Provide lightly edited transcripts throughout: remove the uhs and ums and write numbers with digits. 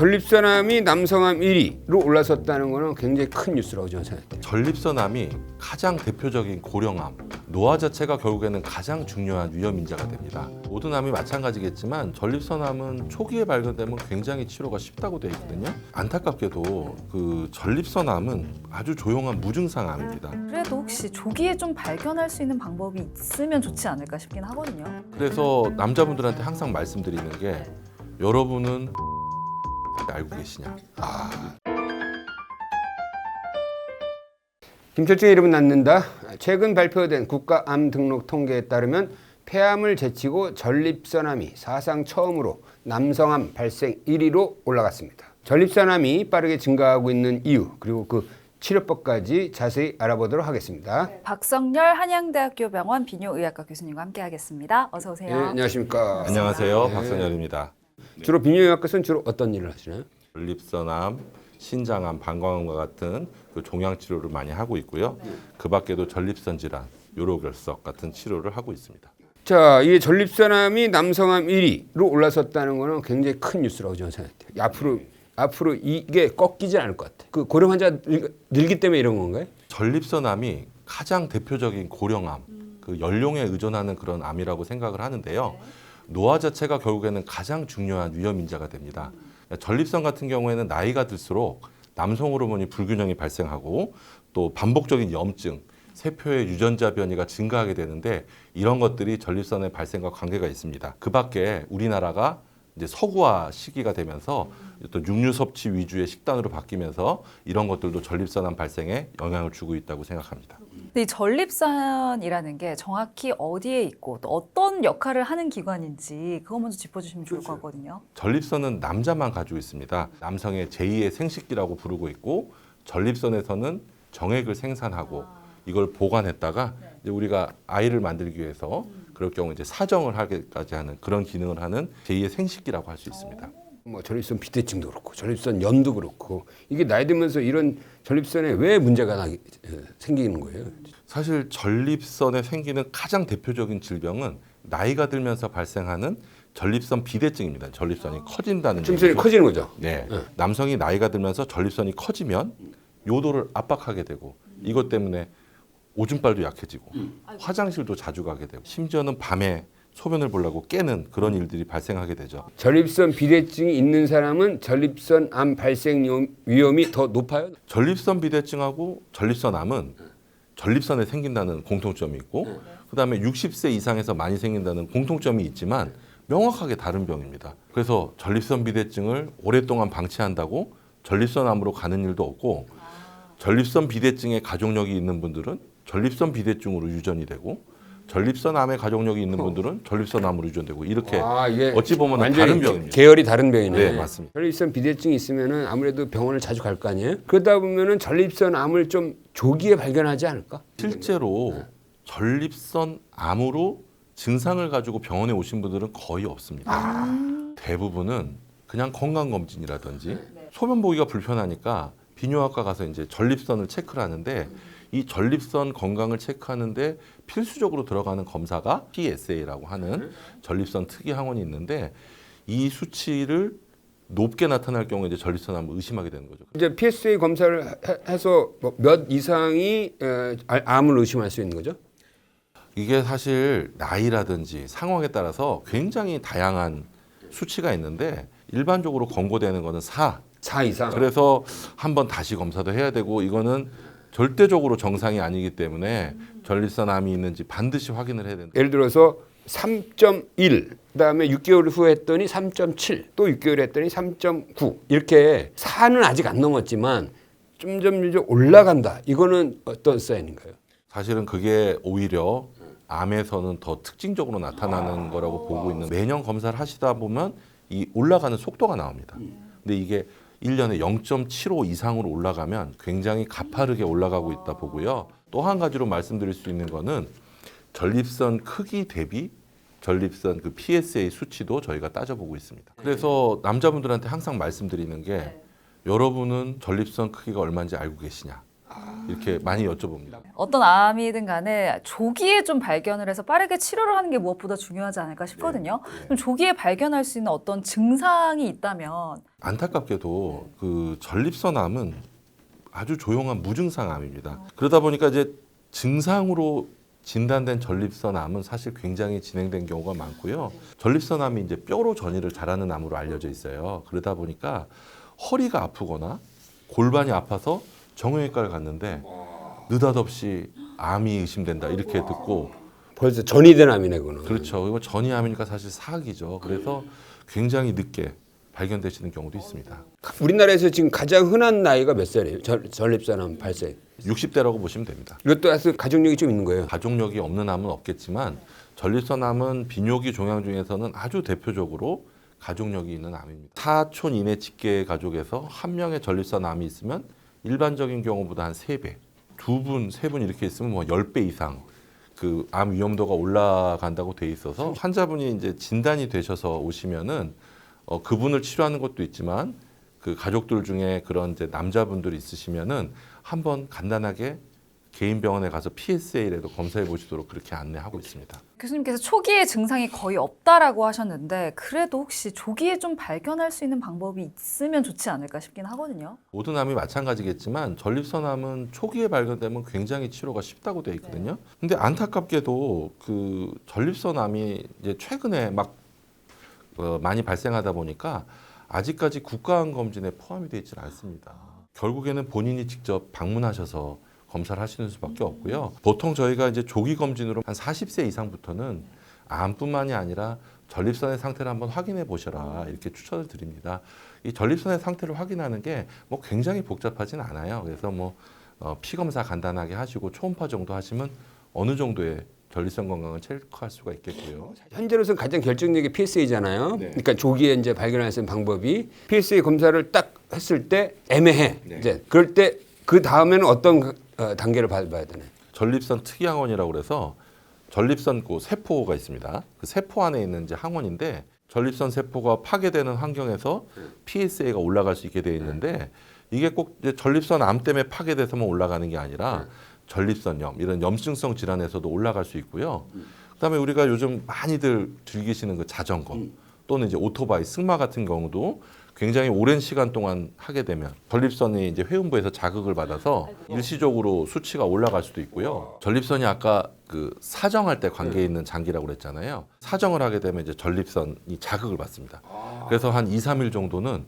전립선암이 남성암 1위로 올라섰다는 거는 굉장히 큰 뉴스라고 저는 생각해요. 전립선암이 가장 대표적인 고령암, 노화 자체가 결국에는 가장 중요한 위험 인자가 됩니다. 모든 암이 마찬가지겠지만 전립선암은 초기에 발견되면 굉장히 치료가 쉽다고 되어 있거든요. 안타깝게도 그 전립선암은 아주 조용한 무증상 암입니다. 그래도 혹시 조기에 좀 발견할 수 있는 방법이 있으면 좋지 않을까 싶긴 하거든요. 그래서 남자분들한테 항상 말씀드리는 게 여러분은 알고 계시냐? 김철중의 이름은 낳는다. 최근 발표된 국가암 등록 통계에 따르면 폐암을 제치고 전립선암이 사상 처음으로 남성암 발생 1위로 올라갔습니다. 전립선암이 빠르게 증가하고 있는 이유 그리고 그 치료법까지 자세히 알아보도록 하겠습니다. 박성열 한양대학교 병원 비뇨의학과 교수님과 함께하겠습니다. 어서 오세요. 네, 안녕하십니까. 안녕하세요, 박선열입니다. 주로 비뇨의학과에서는 주로 어떤 일을 하시나요? 전립선암, 신장암, 방광암과 같은 그 종양 치료를 많이 하고 있고요. 그 밖에도 전립선 질환, 요로결석 같은 치료를 하고 있습니다. 자, 이 전립선암이 남성암 1위로 올라섰다는 거는 굉장히 큰 뉴스라고 저는 생각해요. 앞으로 이게 꺾이지 않을 것 같아요. 그 고령 환자 늘기 때문에 이런 건가요? 전립선암이 가장 대표적인 고령암, 그 연령에 의존하는 그런 암이라고 생각을 하는데요. 노화 자체가 결국에는 가장 중요한 위험 인자가 됩니다. 전립선 같은 경우에는 나이가 들수록 남성 호르몬이 불균형이 발생하고 또 반복적인 염증, 세포의 유전자 변이가 증가하게 되는데 이런 것들이 전립선의 발생과 관계가 있습니다. 그 밖에 우리나라가 이제 서구화 시기가 되면서 또 육류 섭취 위주의 식단으로 바뀌면서 이런 것들도 전립선암 발생에 영향을 주고 있다고 생각합니다. 근데 이 전립선이라는 게 정확히 어디에 있고 또 어떤 역할을 하는 기관인지 그거 먼저 짚어주시면 좋을 것 같거든요. 전립선은 남자만 가지고 있습니다. 남성의 제2의 생식기라고 부르고 있고 전립선에서는 정액을 생산하고 이걸 보관했다가 이제 우리가 아이를 만들기 위해서 그럴 경우 이제 사정을 하기까지 하는 그런 기능을 하는 제2의 생식기라고 할 수 있습니다. 뭐 전립선 비대증도 그렇고 전립선염도 그렇고 이게 나이 들면서 이런 전립선에 왜 문제가 생기는 거예요? 사실 전립선에 생기는 가장 대표적인 질병은 나이가 들면서 발생하는 전립선 비대증입니다. 전립선이 커진다는 전립선이 얘기죠. 커지는 거죠. 네. 남성이 나이가 들면서 전립선이 커지면 요도를 압박하게 되고 이것 때문에 오줌빨도 약해지고 화장실도 자주 가게 되고 심지어는 밤에 소변을 보려고 깨는 그런 일들이 발생하게 되죠. 전립선 비대증이 있는 사람은 전립선암 발생 위험이 더 높아요? 전립선 비대증하고 전립선암은 전립선에 생긴다는 공통점이 있고 그다음에 60세 이상에서 많이 생긴다는 공통점이 있지만 명확하게 다른 병입니다. 그래서 전립선 비대증을 오랫동안 방치한다고 전립선암으로 가는 일도 없고 전립선 비대증에 가족력이 있는 분들은 전립선 비대증으로 유전이 되고 전립선암에 가족력이 있는 분들은 전립선암으로 유전되고 이렇게 이게 어찌 보면 다른 병입니다. 계열이 다른 병이네. 네, 맞습니다. 전립선 비대증이 있으면은 아무래도 병원을 자주 갈 거 아니에요? 그러다 보면은 전립선암을 좀 조기에 발견하지 않을까? 실제로 전립선암으로 증상을 가지고 병원에 오신 분들은 거의 없습니다. 대부분은 그냥 건강검진이라든지 소변 보기가 불편하니까 비뇨학과 가서 이제 전립선을 체크를 하는데 이 전립선 건강을 체크하는데 필수적으로 들어가는 검사가 PSA라고 하는 전립선 특이 항원이 있는데 이 수치를 높게 나타날 경우에 이제 전립선암을 의심하게 되는 거죠. 이제 PSA 검사를 해서 몇 이상이 암을 의심할 수 있는 거죠? 이게 사실 나이라든지 상황에 따라서 굉장히 다양한 수치가 있는데 일반적으로 권고되는 거는 4 이상. 그래서 한번 다시 검사도 해야 되고 이거는 절대적으로 정상이 아니기 때문에 전립선암이 있는지 반드시 확인을 해야 된다. 예를 들어서 3.1 그다음에 6개월 후에 했더니 3.7 또 6개월 했더니 3.9 이렇게 4는 아직 안 넘었지만 점점 올라간다. 이거는 어떤 사인인가요? 사실은 그게 오히려 암에서는 더 특징적으로 나타나는 거라고 보고 있는 매년 검사를 하시다 보면 이 올라가는 속도가 나옵니다. 근데 이게 1년에 0.75 이상으로 올라가면 굉장히 가파르게 올라가고 있다 보고요. 또 한 가지로 말씀드릴 수 있는 거는 전립선 크기 대비 전립선 그 PSA 수치도 저희가 따져보고 있습니다. 그래서 남자분들한테 항상 말씀드리는 게 여러분은 전립선 크기가 얼마인지 알고 계시냐? 이렇게 많이 여쭤봅니다. 어떤 암이든 간에 조기에 좀 발견을 해서 빠르게 치료를 하는 게 무엇보다 중요하지 않을까 싶거든요. 그럼 조기에 발견할 수 있는 어떤 증상이 있다면 안타깝게도 그 전립선암은 아주 조용한 무증상 암입니다. 그러다 보니까 이제 증상으로 진단된 전립선암은 사실 굉장히 진행된 경우가 많고요. 전립선암이 이제 뼈로 전이를 잘하는 암으로 알려져 있어요. 그러다 보니까 허리가 아프거나 골반이 아파서 정형외과를 갔는데 느닷없이 암이 의심된다 이렇게 듣고 벌써 전이된 암이네 그거는. 그렇죠. 이거 전이암이니까 사실 사악이죠. 그래서 굉장히 늦게 발견되시는 경우도 있습니다. 우리나라에서 지금 가장 흔한 나이가 몇 살이에요? 전립선암 발생. 60대라고 보시면 됩니다. 이것도 사실 가족력이 좀 있는 거예요. 가족력이 없는 암은 없겠지만 전립선암은 비뇨기 종양 중에서는 아주 대표적으로 가족력이 있는 암입니다. 사촌 이내 직계 가족에서 한 명의 전립선암이 있으면 일반적인 경우보다 한 3배, 2분, 3분 이렇게 있으면 뭐 10배 이상 그 암 위험도가 올라간다고 돼 있어서 환자분이 이제 진단이 되셔서 오시면은 그분을 치료하는 것도 있지만 그 가족들 중에 그런 이제 남자분들이 있으시면은 한번 간단하게 개인 병원에 가서 PSA라도 검사해 보시도록 그렇게 안내하고 있습니다. 교수님께서 초기에 증상이 거의 없다라고 하셨는데 그래도 혹시 조기에 좀 발견할 수 있는 방법이 있으면 좋지 않을까 싶긴 하거든요. 모든 암이 마찬가지겠지만 전립선암은 초기에 발견되면 굉장히 치료가 쉽다고 되어 있거든요. 근데 안타깝게도 그 전립선암이 이제 최근에 막 많이 발생하다 보니까 아직까지 국가암 검진에 포함이 되어 있지는 않습니다. 결국에는 본인이 직접 방문하셔서 검사를 하시는 수밖에 없고요. 보통 저희가 이제 조기 검진으로 한 40세 이상부터는 암뿐만이 아니라 전립선의 상태를 한번 확인해 보셔라 이렇게 추천을 드립니다. 이 전립선의 상태를 확인하는 게 뭐 굉장히 복잡하진 않아요. 그래서 뭐 피 검사 간단하게 하시고 초음파 정도 하시면 어느 정도의 전립선 건강을 체크할 수가 있겠고요. 현재로서는 가장 결정적인 PSA잖아요. 네. 그러니까 조기에 이제 발견할 수 있는 방법이 PSA 검사를 딱 했을 때 애매해. 네. 이제 그럴 때 그 다음에는 어떤 단계를 밟아야 되나요? 전립선 특이항원이라고 그래서 전립선 그 세포가 있습니다. 그 세포 안에 있는 이제 항원인데 전립선 세포가 파괴되는 환경에서 PSA가 올라갈 수 있게 되어 있는데 이게 꼭 이제 전립선 암 때문에 파괴돼서만 올라가는 게 아니라 전립선염 이런 염증성 질환에서도 올라갈 수 있고요. 그다음에 우리가 요즘 많이들 즐기시는 그 자전거 또는 이제 오토바이, 승마 같은 경우도 굉장히 오랜 시간 동안 하게 되면 전립선이 이제 회음부에서 자극을 받아서 일시적으로 수치가 올라갈 수도 있고요. 전립선이 아까 그 사정할 때 관계 있는 장기라고 그랬잖아요. 사정을 하게 되면 이제 전립선이 자극을 받습니다. 그래서 한 2, 3일 정도는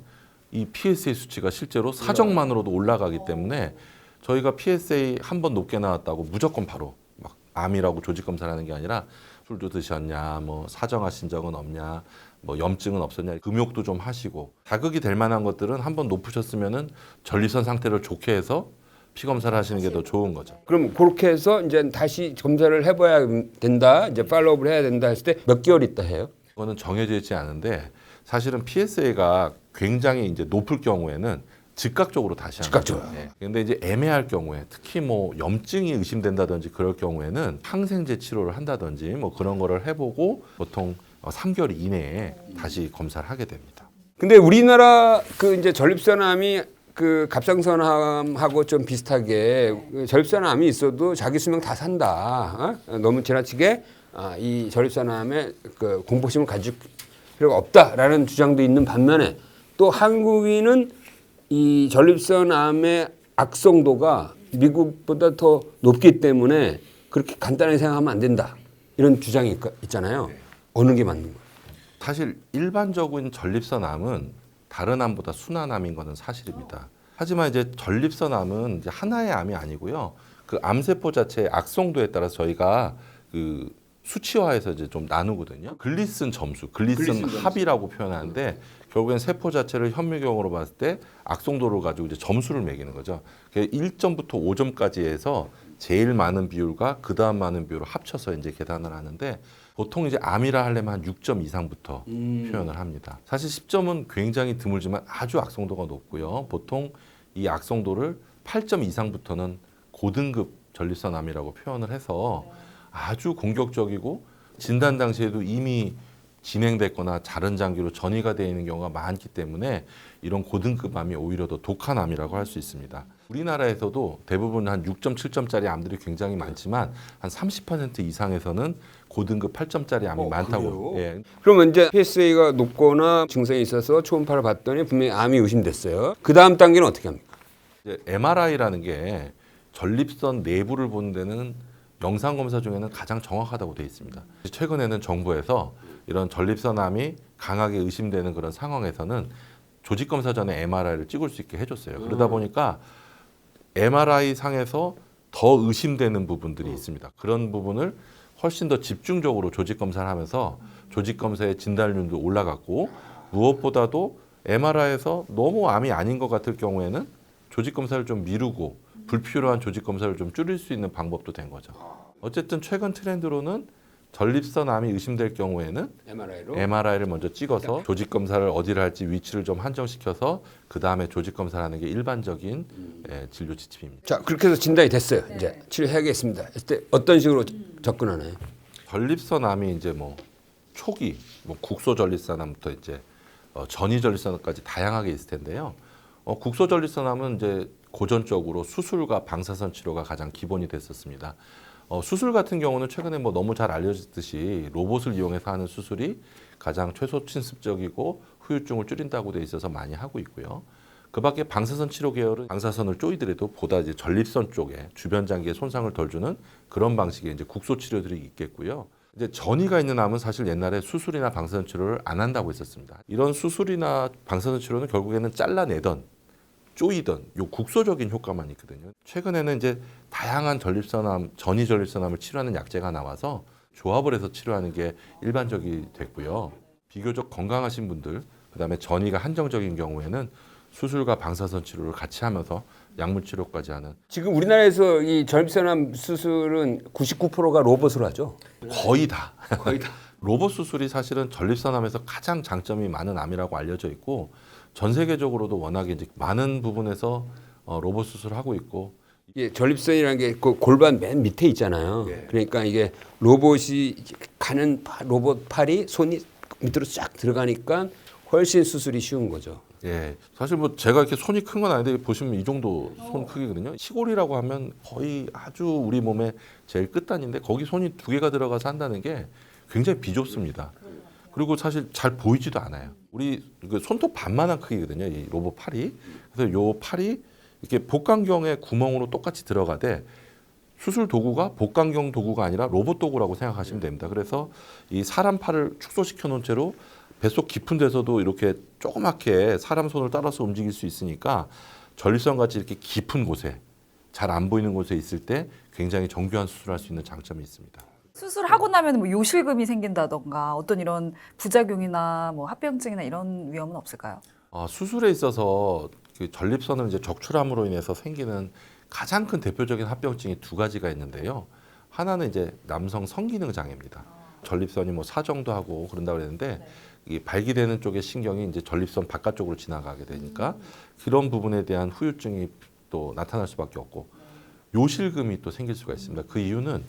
이 PSA 수치가 실제로 사정만으로도 올라가기 때문에 저희가 PSA 한 번 높게 나왔다고 무조건 바로 막 암이라고 조직 검사를 하는 게 아니라 술도 드셨냐, 뭐 사정하신 적은 없냐, 뭐 염증은 없었냐, 금욕도 좀 하시고 자극이 될 만한 것들은 한번 높으셨으면은 전립선 상태를 좋게 해서 피 검사를 하시는 게 더 좋은 거죠. 그럼 그렇게 해서 이제 다시 검사를 해봐야 된다. 이제 팔로우업을 해야 된다 했을 때 몇 개월 있다 해요? 그거는 정해져 있지 않은데 사실은 PSA가 굉장히 이제 높을 경우에는 즉각적으로 다시 하는 즉각적으로. 거예요. 근데 이제 애매할 경우에 특히 뭐 염증이 의심된다든지 그럴 경우에는 항생제 치료를 한다든지 뭐 그런 거를 해보고 보통 3개월 이내에 다시 검사를 하게 됩니다. 근데 우리나라 그 이제 전립선암이 그 갑상선암하고 좀 비슷하게 그 전립선암이 있어도 자기 수명 다 산다. 너무 지나치게 이 전립선암에 그 공포심을 가질 필요가 없다라는 주장도 있는 반면에 또 한국인은 이 전립선암의 악성도가 미국보다 더 높기 때문에 그렇게 간단하게 생각하면 안 된다. 이런 주장이 있잖아요. 어느 게 맞는 거예요? 사실 일반적인 전립선암은 다른 암보다 순한 암인 것은 사실입니다. 하지만 이제 전립선암은 이제 하나의 암이 아니고요. 그 암세포 자체의 악성도에 따라서 저희가 그 수치화해서 이제 좀 나누거든요. 글리슨 점수, 글리슨 합이라고 표현하는데 결국엔 세포 자체를 현미경으로 봤을 때 악성도를 가지고 이제 점수를 매기는 거죠. 1점부터 5점까지 해서 제일 많은 비율과 그 다음 많은 비율을 합쳐서 이제 계산을 하는데 보통 이제 암이라 하려면 한 6점 이상부터 표현을 합니다. 사실 10점은 굉장히 드물지만 아주 악성도가 높고요. 보통 이 악성도를 8점 이상부터는 고등급 전립선암이라고 표현을 해서 아주 공격적이고 진단 당시에도 이미 진행됐거나 자른 장기로 전이가 되어 있는 경우가 많기 때문에 이런 고등급 암이 오히려 더 독한 암이라고 할 수 있습니다. 우리나라에서도 대부분 한 6.7점짜리 암들이 굉장히 많지만 한 30% 이상에서는 고등급 8점짜리 암이 많다고. 그래요? 예. 그러면 이제 PSA가 높거나 증상이 있어서 초음파를 봤더니 분명히 암이 의심됐어요. 그 다음 단계는 어떻게 합니까? 이제 MRI라는 게 전립선 내부를 보는 데는 영상 검사 중에는 가장 정확하다고 되어 있습니다. 최근에는 정부에서 이런 전립선암이 강하게 의심되는 그런 상황에서는 조직 검사 전에 MRI를 찍을 수 있게 해줬어요. 그러다 보니까 MRI 상에서 더 의심되는 부분들이 있습니다. 그런 부분을 훨씬 더 집중적으로 조직 검사를 하면서 조직 검사의 진단율도 올라갔고 무엇보다도 MRI에서 너무 암이 아닌 것 같을 경우에는 조직 검사를 좀 미루고 불필요한 조직 검사를 좀 줄일 수 있는 방법도 된 거죠. 어쨌든 최근 트렌드로는 전립선 암이 의심될 경우에는 MRI로. MRI를 먼저 찍어서 조직 검사를 어디를 할지 위치를 좀 한정시켜서 그 다음에 조직 검사를 하는 게 일반적인 진료 지침입니다. 자, 그렇게 해서 진단이 됐어요. 이제 치료해야겠습니다. 했을 때 어떤 식으로 접근하나요? 전립선 암이 이제 뭐 초기, 뭐 국소 전립선암부터 이제 전이 전립선암까지 다양하게 있을 텐데요. 국소 전립선암은 이제 고전적으로 수술과 방사선 치료가 가장 기본이 됐었습니다. 수술 같은 경우는 최근에 뭐 너무 잘 알려졌듯이 로봇을 이용해서 하는 수술이 가장 최소 침습적이고 후유증을 줄인다고 돼 있어서 많이 하고 있고요. 그밖에 방사선 치료 계열은 방사선을 쪼이더라도 보다 이제 전립선 쪽에 주변 장기에 손상을 덜 주는 그런 방식의 이제 국소 치료들이 있겠고요. 이제 전이가 있는 암은 사실 옛날에 수술이나 방사선 치료를 안 한다고 했었습니다. 이런 수술이나 방사선 치료는 결국에는 잘라내던 쪼이던 요 국소적인 효과만 있거든요. 최근에는 이제 다양한 전립선암, 전이 전립선암을 치료하는 약제가 나와서 조합을 해서 치료하는 게 일반적이 됐고요. 비교적 건강하신 분들, 그다음에 전이가 한정적인 경우에는 수술과 방사선 치료를 같이 하면서 약물 치료까지 하는 지금 우리나라에서 이 전립선암 수술은 99%가 로봇으로 하죠. 거의 다. 거의 다. 로봇 수술이 사실은 전립선암에서 가장 장점이 많은 암이라고 알려져 있고 전 세계적으로도 워낙에 이제 많은 부분에서 로봇 수술을 하고 있고 이게 전립선이라는 게 그 골반 맨 밑에 있잖아요. 그러니까 이게 로봇이 가는 로봇 팔이 손이 밑으로 쫙 들어가니까 훨씬 수술이 쉬운 거죠. 예, 사실 뭐 제가 이렇게 손이 큰 건 아닌데 보시면 이 정도 손 크기거든요. 시골이라고 하면 거의 아주 우리 몸의 제일 끝단인데 거기 손이 2개가 들어가서 한다는 게 굉장히 비좁습니다. 그리고 사실 잘 보이지도 않아요. 우리 그 손톱 반만한 크기거든요. 이 로봇 팔이. 그래서 요 팔이 이렇게 복강경의 구멍으로 똑같이 들어가되 수술 도구가 복강경 도구가 아니라 로봇 도구라고 생각하시면 됩니다. 그래서 이 사람 팔을 축소시켜 놓은 채로 뱃속 깊은 데서도 이렇게 조그맣게 사람 손을 따라서 움직일 수 있으니까 전립선 같이 이렇게 깊은 곳에 잘 안 보이는 곳에 있을 때 굉장히 정교한 수술할 수 있는 장점이 있습니다. 수술하고 나면 뭐 요실금이 생긴다던가 어떤 이런 부작용이나 뭐 합병증이나 이런 위험은 없을까요? 수술에 있어서 그 전립선을 이제 적출함으로 인해서 생기는 가장 큰 대표적인 합병증이 2가지가 있는데요. 하나는 이제 남성 성기능 장애입니다. 전립선이 뭐 사정도 하고 그런다고 그랬는데 이 발기되는 쪽의 신경이 이제 전립선 바깥쪽으로 지나가게 되니까 그런 부분에 대한 후유증이 또 나타날 수밖에 없고 요실금이 또 생길 수가 있습니다. 그 이유는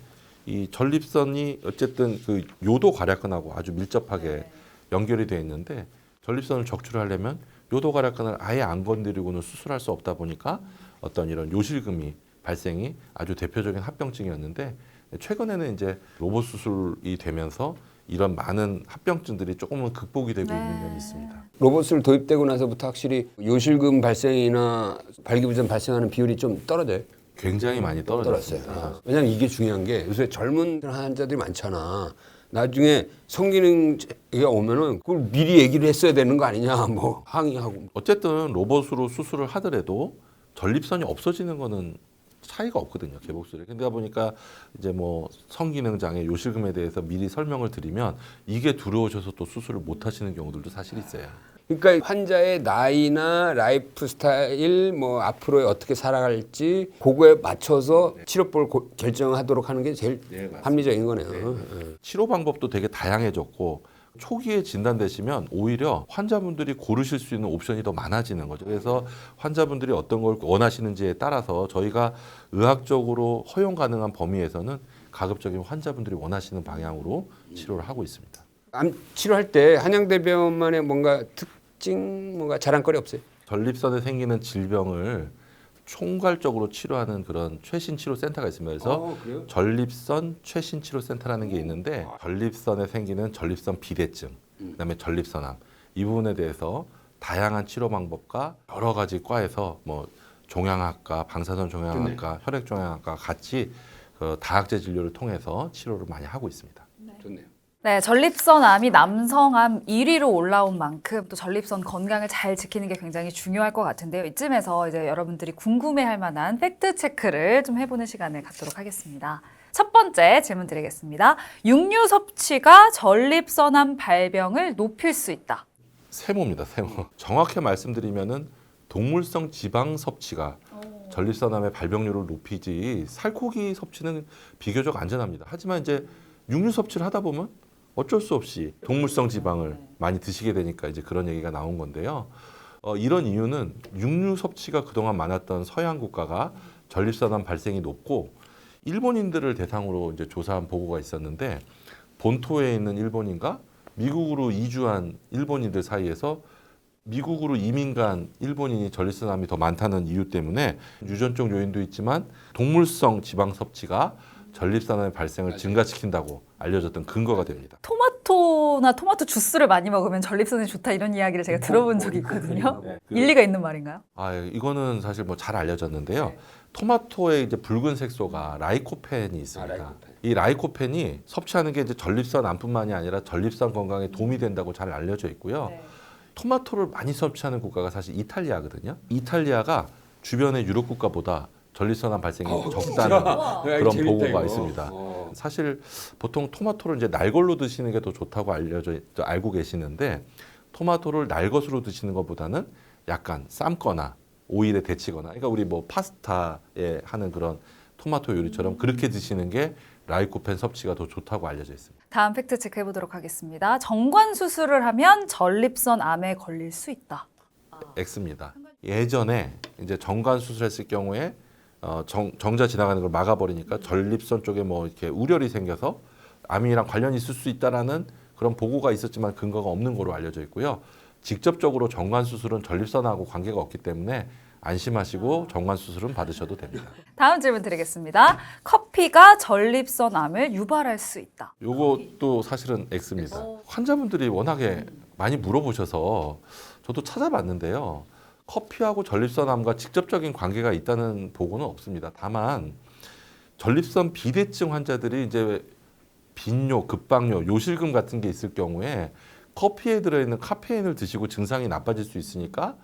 이 전립선이 어쨌든 그 요도 괄약근하고 아주 밀접하게 연결이 되어 있는데 전립선을 적출하려면 요도 괄약근을 아예 안 건드리고는 수술할 수 없다 보니까 어떤 이런 요실금이 발생이 아주 대표적인 합병증이었는데 최근에는 이제 로봇 수술이 되면서 이런 많은 합병증들이 조금은 극복이 되고 있는 면이 있습니다. 로봇을 도입되고 나서부터 확실히 요실금 발생이나 발기부전 발생하는 비율이 좀 떨어져요. 굉장히 많이 떨어졌어요. 떨어졌습니다. 왜냐하면 이게 중요한 게 요새 젊은 환자들이 많잖아. 나중에 성기능가 오면은 그걸 미리 얘기를 했어야 되는 거 아니냐, 뭐 항의하고. 어쨌든 로봇으로 수술을 하더라도 전립선이 없어지는 거는 차이가 없거든요. 개복술에. 그러다 보니까 이제 뭐 성기능 장애, 요실금에 대해서 미리 설명을 드리면 이게 두려우셔서 또 수술을 못 하시는 경우들도 사실 있어요. 그러니까 환자의 나이나 라이프 스타일, 뭐 앞으로 어떻게 살아갈지 그거에 맞춰서 치료법을 결정하도록 하는 게 제일 합리적인 거네요. 치료 방법도 되게 다양해졌고 초기에 진단되시면 오히려 환자분들이 고르실 수 있는 옵션이 더 많아지는 거죠. 그래서 환자분들이 어떤 걸 원하시는지에 따라서 저희가 의학적으로 허용 가능한 범위에서는 가급적이면 환자분들이 원하시는 방향으로 치료를 하고 있습니다. 암 치료할 때 한양대병원만의 뭔가 특징, 뭔가 자랑거리 없어요? 전립선에 생기는 질병을 총괄적으로 치료하는 그런 최신 치료 센터가 있습니다. 그래서 그래요? 전립선 최신 치료 센터라는 게 있는데 전립선에 생기는 전립선 비대증, 그다음에 전립선암 이 부분에 대해서 다양한 치료 방법과 여러 가지 과에서 뭐 종양학과, 방사선 종양학과, 혈액 종양학과 같이 그 다학제 진료를 통해서 치료를 많이 하고 있습니다. 좋네요. 네, 전립선암이 남성암 1위로 올라온 만큼 또 전립선 건강을 잘 지키는 게 굉장히 중요할 것 같은데요. 이쯤에서 이제 여러분들이 궁금해할 만한 팩트 체크를 좀 해보는 시간을 갖도록 하겠습니다. 첫 번째 질문 드리겠습니다. 육류 섭취가 전립선암 발병을 높일 수 있다. 세모입니다, 세모. 정확히 말씀드리면은 동물성 지방 섭취가 전립선암의 발병률을 높이지 살코기 섭취는 비교적 안전합니다. 하지만 이제 육류 섭취를 하다 보면 어쩔 수 없이 동물성 지방을 많이 드시게 되니까 이제 그런 얘기가 나온 건데요. 이런 이유는 육류 섭취가 그동안 많았던 서양 국가가 전립선암 발생이 높고 일본인들을 대상으로 이제 조사한 보고가 있었는데 본토에 있는 일본인과 미국으로 이주한 일본인들 사이에서 미국으로 이민 간 일본인이 전립선암이 더 많다는 이유 때문에 유전적 요인도 있지만 동물성 지방 섭취가 전립선암의 발생을 증가시킨다고 알려졌던 근거가 됩니다. 토마토나 토마토 주스를 많이 먹으면 전립선에 좋다 이런 이야기를 제가 들어본 적이 있거든요. 일리가 있는 말인가요? 이거는 사실 뭐 잘 알려졌는데요. 토마토에 이제 붉은 색소가 라이코펜이 있습니다. 라이코펜. 이 라이코펜이 섭취하는 게 이제 전립선암뿐만이 아니라 전립선 건강에 도움이 된다고 잘 알려져 있고요. 토마토를 많이 섭취하는 국가가 사실 이탈리아거든요. 이탈리아가 주변의 유럽 국가보다 전립선암 발생이 적다는 그런 재밌다, 보고가 이거. 있습니다. 사실 보통 토마토를 이제 날걸로 드시는 게 더 좋다고 알고 계시는데 토마토를 날것으로 드시는 것보다는 약간 삶거나 오일에 데치거나, 그러니까 우리 뭐 파스타에 하는 그런 토마토 요리처럼 그렇게 드시는 게 라이코펜 섭취가 더 좋다고 알려져 있습니다. 다음 팩트 체크 해보도록 하겠습니다. 정관 수술을 하면 전립선 암에 걸릴 수 있다. X입니다. 예전에 이제 정관 수술했을 경우에 정자 지나가는 걸 막아버리니까 전립선 쪽에 뭐 이렇게 우열이 생겨서 암이랑 관련이 있을 수 있다라는 그런 보고가 있었지만 근거가 없는 거로 알려져 있고요. 직접적으로 정관 수술은 전립선하고 관계가 없기 때문에 안심하시고 정관 수술은 받으셔도 됩니다. 다음 질문 드리겠습니다. 커피가 전립선암을 유발할 수 있다. 요것도 사실은 X입니다. 환자분들이 워낙에 많이 물어보셔서 저도 찾아봤는데요. 커피하고 전립선암과 직접적인 관계가 있다는 보고는 없습니다. 다만 전립선 비대증 환자들이 이제 빈뇨, 급박뇨, 요실금 같은 게 있을 경우에 커피에 들어있는 카페인을 드시고 증상이 나빠질 수 있으니까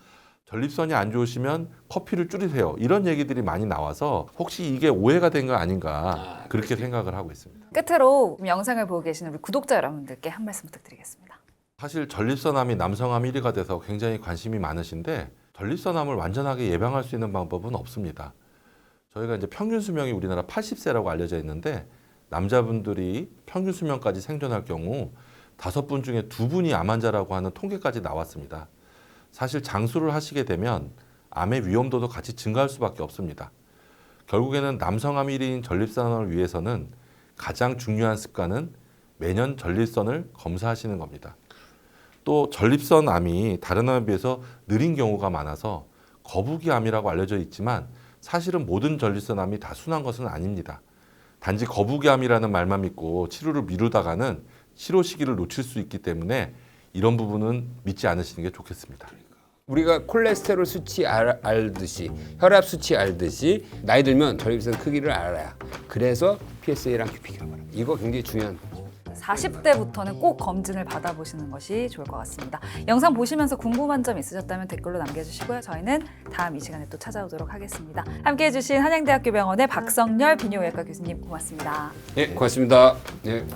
전립선이 안 좋으시면 커피를 줄이세요. 이런 얘기들이 많이 나와서 혹시 이게 오해가 된 거 아닌가 그렇게 생각을 하고 있습니다. 끝으로 영상을 보고 계시는 우리 구독자 여러분들께 한 말씀 부탁드리겠습니다. 사실 전립선암이 남성암 1위가 돼서 굉장히 관심이 많으신데 전립선암을 완전하게 예방할 수 있는 방법은 없습니다. 저희가 이제 평균 수명이 우리나라 80세라고 알려져 있는데 남자분들이 평균 수명까지 생존할 경우 5분 중에 2분이 암 환자라고 하는 통계까지 나왔습니다. 사실 장수를 하시게 되면 암의 위험도도 같이 증가할 수밖에 없습니다. 결국에는 남성암 1위인 전립선암을 위해서는 가장 중요한 습관은 매년 전립선을 검사하시는 겁니다. 또 전립선암이 다른 암에 비해서 느린 경우가 많아서 거북이암이라고 알려져 있지만 사실은 모든 전립선암이 다 순한 것은 아닙니다. 단지 거북이암이라는 말만 믿고 치료를 미루다가는 치료 시기를 놓칠 수 있기 때문에 이런 부분은 믿지 않으시는 게 좋겠습니다. 우리가 콜레스테롤 수치 알듯이 혈압 수치 알듯이 나이 들면 전립선 크기를 알아야 그래서 PSA랑 QPQ라고 말합니다. 이거 굉장히 중요한 40대부터는 꼭 검진을 받아보시는 것이 좋을 것 같습니다. 영상 보시면서 궁금한 점 있으셨다면 댓글로 남겨주시고요. 저희는 다음 이 시간에 또 찾아오도록 하겠습니다. 함께해 주신 한양대학교 병원의 박성열 비뇨기과 교수님 고맙습니다. 네, 고맙습니다. 네.